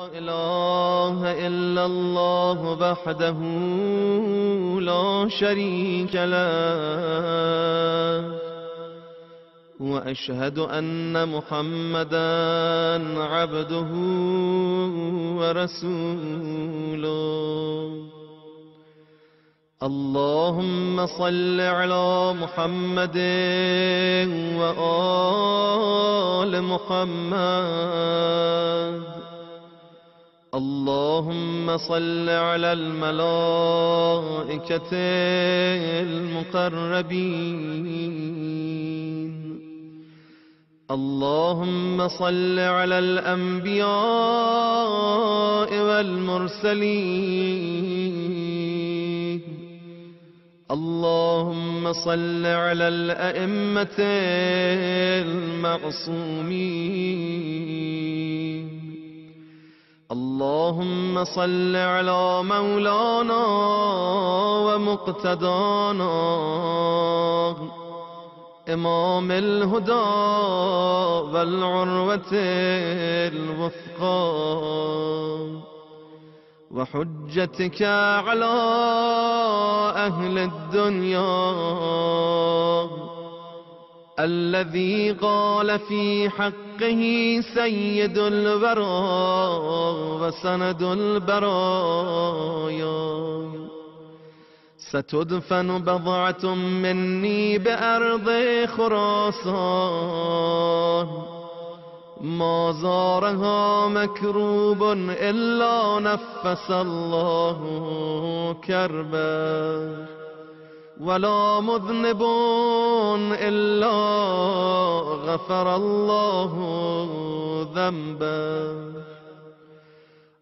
إله إلا الله وحده لا شريك له وأشهد أن محمدا عبده ورسوله اللهم صل على محمد وآل محمد اللهم صل على الملائكة المقربين اللهم صل على الأنبياء والمرسلين اللهم صل على الأئمة المعصومين اللهم صل على مولانا ومقتدانا إمام الهدى والعروة الوثقى وحجتك على أهل الدنيا الذي قال في حقه سيد الورى وسند البرايا ستدفن بضعة مني بأرض خراسان ما زارها مكروب إلا نفس الله كربا ولا مذنب إلا غفر الله ذنبا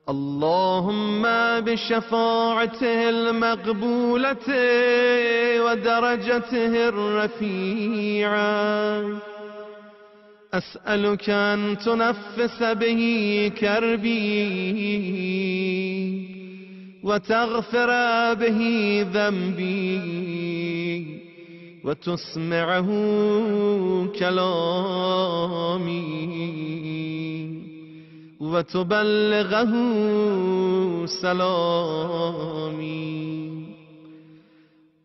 اللهم بشفاعته المقبولة ودرجته الرفيعة أسألك أن تنفس به كربي وتغفر به ذنبي وتسمعه كلامي وتبلغه سلامي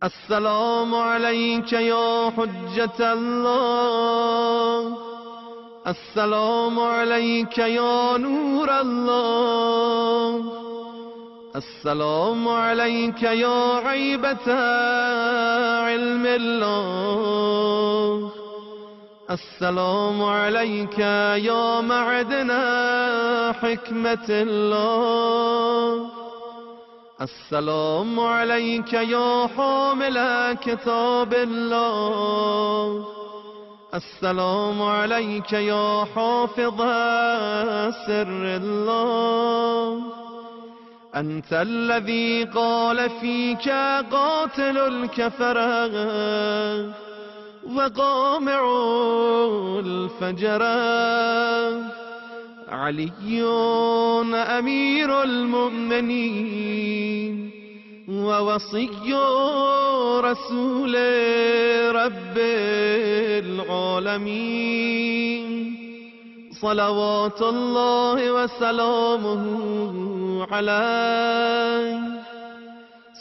السلام عليك يا حجة الله السلام عليك يا نور الله السلام عليك يا عيبة علم الله السلام عليك يا معدن حكمة الله السلام عليك يا حامل كتاب الله السلام عليك يا حافظ سر الله أنت الذي قال فيك قاتل الكفرة وقامع الفجر علي أمير المؤمنين ووصي رسول رب العالمين صلوات الله وسلامه عليه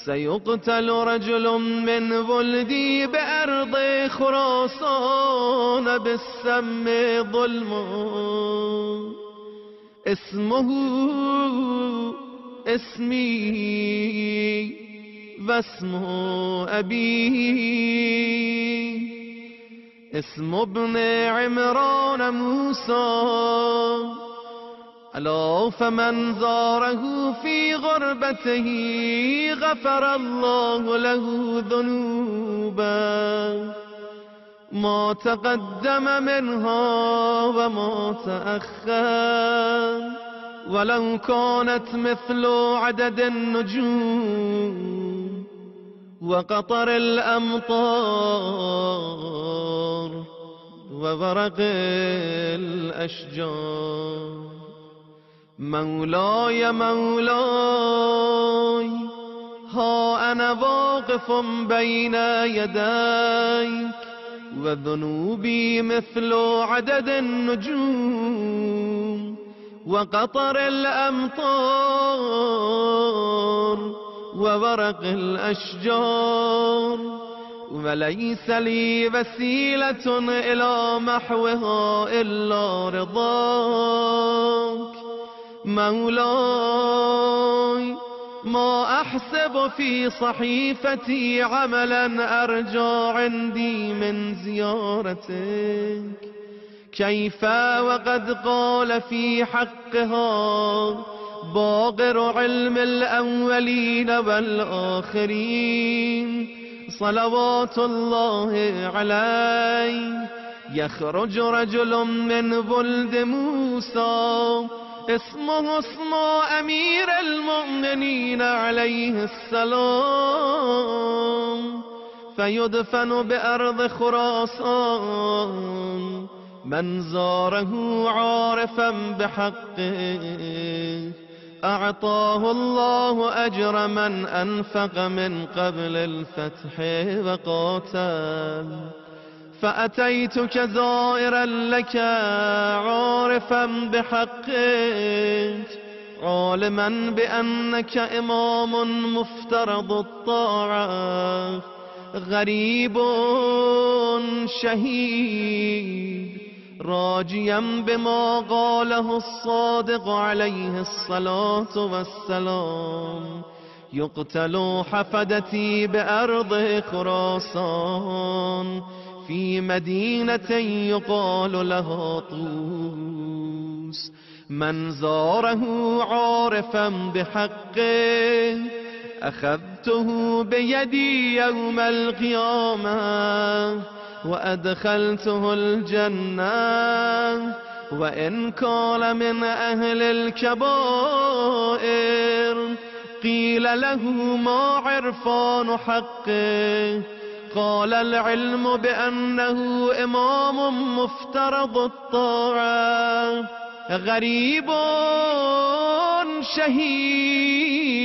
سيقتل رجل من ولدي بأرض خراسان بالسم ظلما اسمه اسمي واسم أبيه اسم ابن عمران موسى ألا فمن زاره في غربته غفر الله له ذنوبا ما تقدم منها وما تأخر ولو كانت مثل عدد النجوم وقطر الأمطار وورق الأشجار مولاي مولاي ها أنا واقف بين يديك وذنوبي مثل عدد النجوم وقطر الأمطار وورق الأشجار، وليس لي وسيلة إلى محوها إلا رضاك. مولاي ما أحسب في صحيفتي عملا أرجى عندي من زيارتك، كيف وقد قال في حقها باقر علم الأولين والآخرين صلوات الله عليه، يخرج رجل من ولد موسى اسمه اسم أمير المؤمنين عليه السلام، فيدفن بأرض خراسان. من زاره عارفا بحقه أعطاه الله أجر من أنفق من قبل الفتح وقاتل. فأتيتك زائرا لك عارفا بحقك، عالما بأنك إمام مفترض الطاعة، غريب شهيد، راجيا بما قاله الصادق عليه الصلاة والسلام، يقتل حفدتي بأرض خراسان في مدينة يقال لها طوس. من زاره عارفا بحقه أخذته بيدي يوم القيامة وأدخلته الجنة، وإن كان من أهل الكبائر قيل له ما عرفان حقه، قال العلم بأنه إمام مفترض الطاعة، غريب شهيد.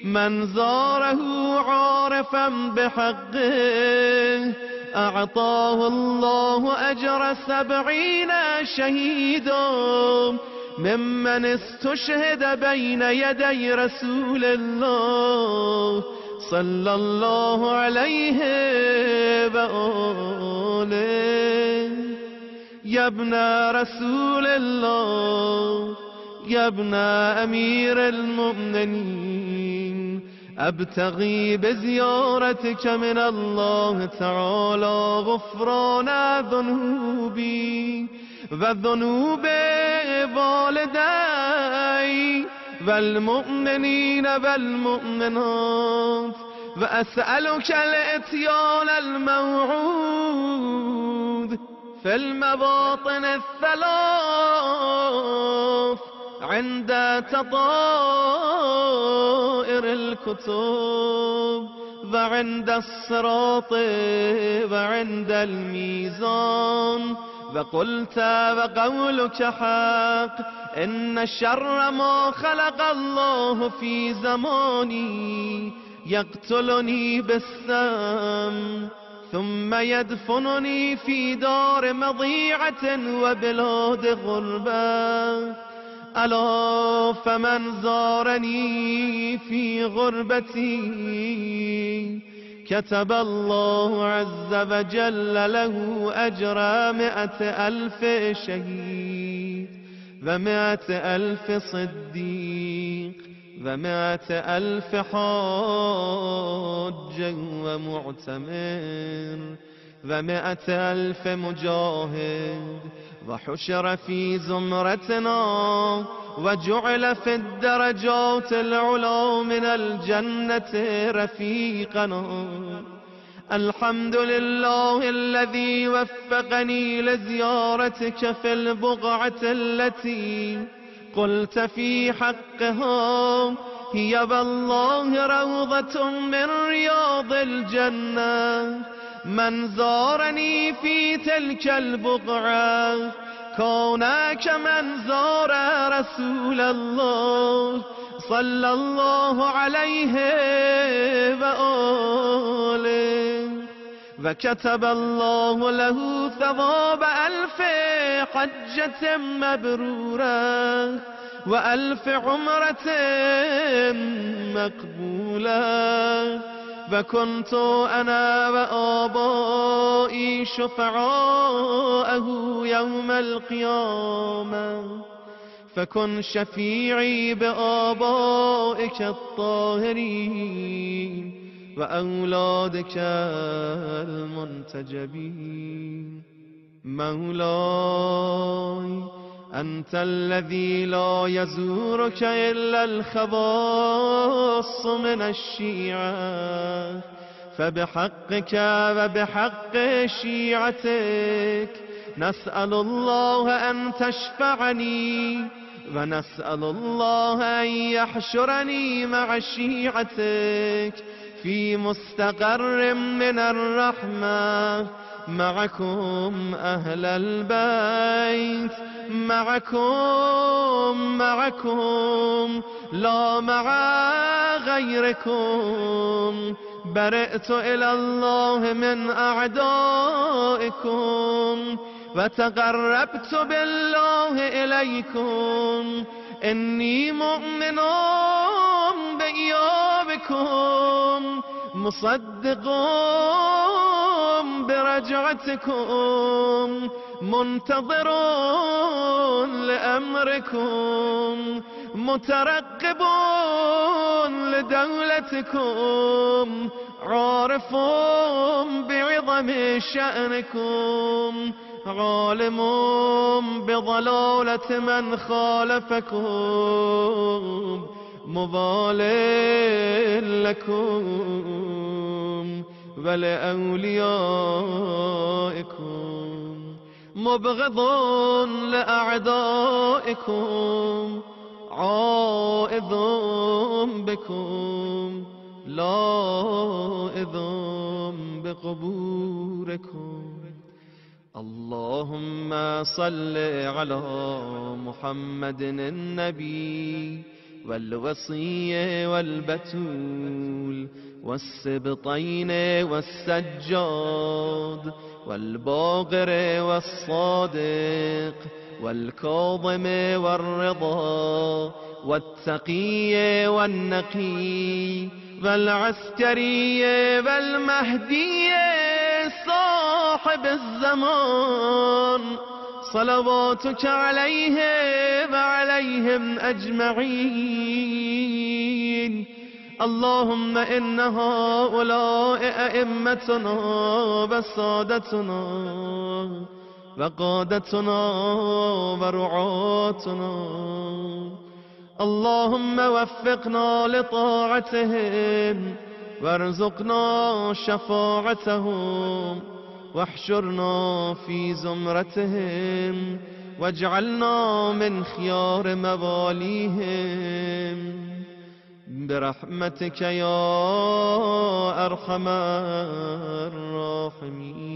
من زاره عارفا بحقه أعطاه الله أجر 70 شهيدا ممن استشهد بين يدي رسول الله صلى الله عليه وآله. يا ابن رسول الله، يا ابن أمير المؤمنين، أبتغي بزيارتك من الله تعالى غفران ذنوبي وذنوب والدي والمؤمنين والمؤمنات، وأسألك الإتيان الموعود في المواطن الثلاث عند تطائر الكتب وعند الصراط وعند الميزان. وقلت وقولك حق، إن شر ما خلق الله في زماني يقتلني بالسم ثم يدفنني في دار مضيعة وبلاد غربة. ألا فمن زارني في غربتي كتب الله عز وجل له أجر 100,000 شهيد و100,000 صديق و100,000 حاج ومعتمر و100,000 مجاهد، وحشر في زمرتنا وجعل في الدرجات العلى من الجنة رفيقنا. الحمد لله الذي وفقني لزيارتك في البقعة التي قلت في حقها هي والله روضة من رياض الجنة. من زارني في تلك البقعة كان كمن زار رسول الله صلى الله عليه وآله. وكتب الله له ثواب 1000 حجة مبرورة و1000 عمرة مقبولة وكنت أنا وآبائي شفعاءه يوم القيامة فكن شفيعي بآبائك الطاهرين وأولادك المنتجبين. مولاي أنت الذي لا يزورك إلا الخواص من الشيعة فبحقك وبحق شيعتك نسأل الله أن تشفعني ونسأل الله أن يحشرني مع شيعتك في مستقر من الرحمة معكم أهل البيت معكم لا مع غيركم. برئت إلى الله من أعدائكم وتقربت بالله إليكم. إني مؤمن بإيابكم مصدق برجعتكم منتظر لأمركم مترقب لدولتكم عارف بعظم شأنكم عالم بضلالة من خالفكم مبال لكم ولأوليائكم مبغض لأعدائكم عائذ بكم لائذ بقبوركم. اللهم صل على محمد النبي والوصي والبتول والسبطين والسجاد والباقر والصادق والكاظم والرضا والتقي والنقي والعسكري والمهدي صاحب الزمان صلواتك عليه وعليهم أجمعين. اللهم إن هؤلاء أئمتنا وسادتنا وقادتنا ورعاتنا اللهم وفقنا لطاعتهم وارزقنا شفاعتهم واحشرنا في زمرتهم واجعلنا من خيار مواليهم برحمتك يا أرحم الراحمين.